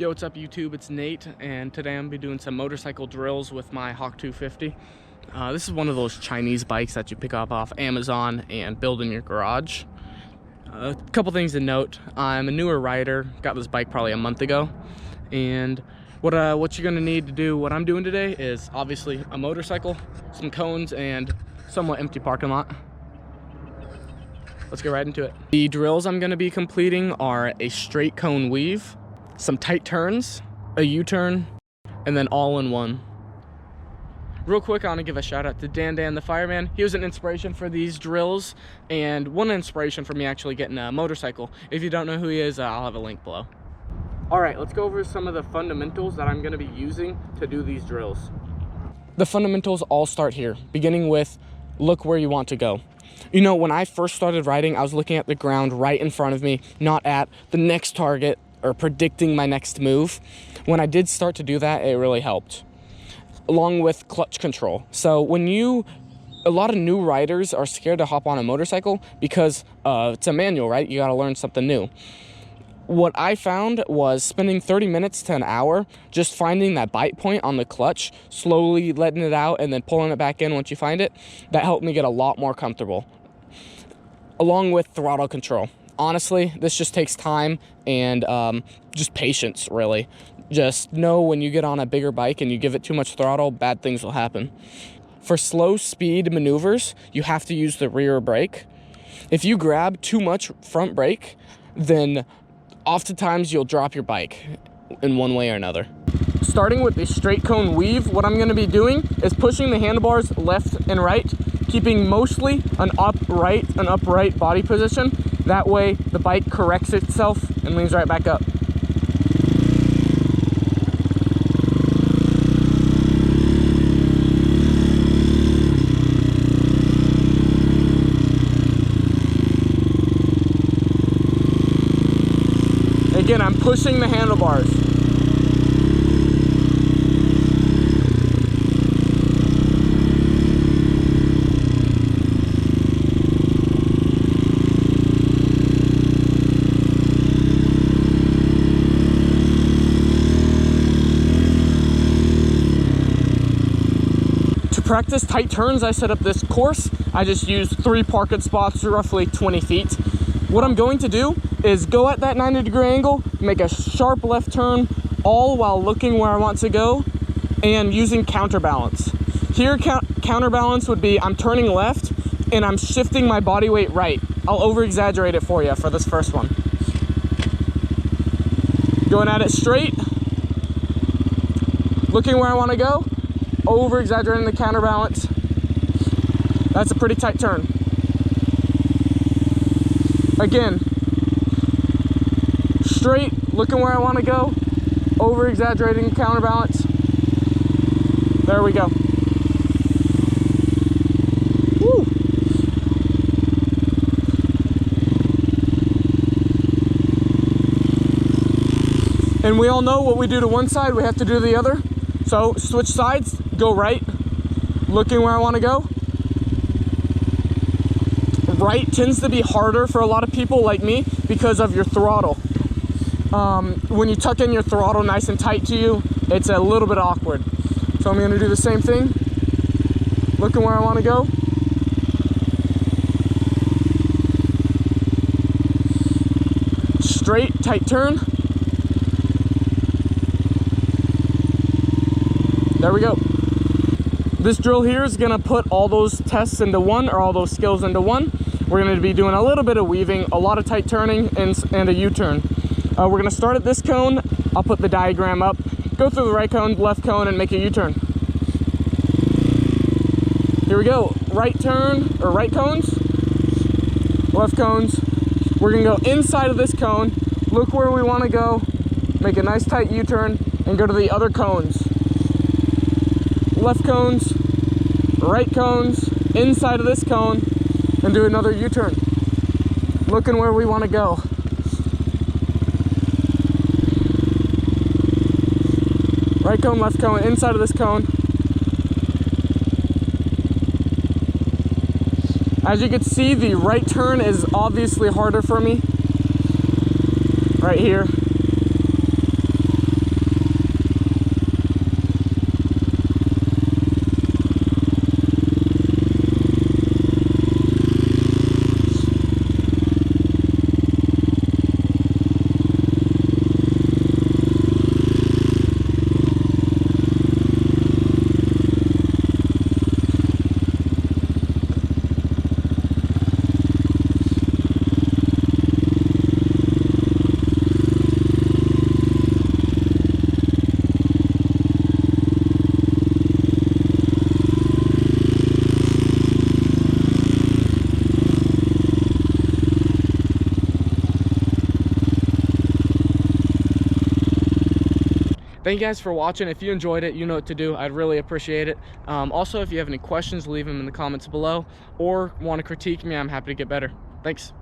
Yo, what's up YouTube? It's Nate, and today I'm gonna be doing some motorcycle drills with my Hawk 250. This is one of those Chinese bikes that you pick up off Amazon and build in your garage. A couple things to note: I'm a newer rider, got this bike probably a month ago, and what you're gonna need to do, what I'm doing today, is obviously a motorcycle, some cones, and somewhat empty parking lot. Let's get right into it. The drills I'm gonna be completing are a straight cone weave, some tight turns, a U-turn, and then all in one. Real quick, I want to give a shout out to DanDanTheFireman. He was an inspiration for these drills and one inspiration for me actually getting a motorcycle. If you don't know who he is, I'll have a link below. All right, let's go over some of the fundamentals that I'm going to be using to do these drills. The fundamentals all start here, beginning with look where you want to go. You know, when I first started riding, I was looking at the ground right in front of me, not at the next target or predicting my next move. When I did start to do that, it really helped, along with clutch control. So a lot of new riders are scared to hop on a motorcycle because it's a manual, right? You got to learn something new. What I found was spending 30 minutes to an hour just finding that bite point on the clutch, slowly letting it out and then pulling it back in once you find it. That helped me get a lot more comfortable, along with throttle control. Honestly, this just takes time and just patience, really. Just know when you get on a bigger bike and you give it too much throttle, bad things will happen. For slow speed maneuvers, you have to use the rear brake. If you grab too much front brake, then oftentimes you'll drop your bike in one way or another. Starting with the straight cone weave, what I'm going to be doing is pushing the handlebars left and right, keeping mostly an upright body position. That way the bike corrects itself and leans right back up. Again, I'm pushing the handlebars. To practice tight turns, I set up this course. I just used 3 parking spots, roughly 20 feet. What I'm going to do is go at that 90-degree angle, make a sharp left turn, all while looking where I want to go and using counterbalance. Here, counterbalance would be I'm turning left and I'm shifting my body weight right. I'll over-exaggerate it for you for this first one. Going at it straight, looking where I want to go, over-exaggerating the counterbalance. That's a pretty tight turn. Again, straight, looking where I want to go, over-exaggerating the counterbalance. There we go. Woo. And we all know what we do to one side, we have to do to the other. So switch sides, go right, looking where I want to go. Right tends to be harder for a lot of people like me because of your throttle. When you tuck in your throttle nice and tight to you, it's a little bit awkward. So I'm going to do the same thing, looking where I want to go. Straight, tight turn. There we go. This drill here is going to put all those tests into one, or all those skills into one. We're going to be doing a little bit of weaving, a lot of tight turning, and a U-turn. We're going to start at this cone. I'll put the diagram up. Go through the right cone, left cone, and make a U-turn. Here we go. Right turn, or right cones, left cones. We're going to go inside of this cone, look where we want to go, make a nice tight U-turn, and go to the other cones. Left cones, right cones, inside of this cone, and do another U-turn, looking where we want to go. Right cone, left cone, inside of this cone. As you can see, the right turn is obviously harder for me. Right here. Thank you guys for watching. If you enjoyed it, you know what to do. I'd really appreciate it. Also, if you have any questions, leave them in the comments below, or want to critique me, I'm happy to get better. Thanks.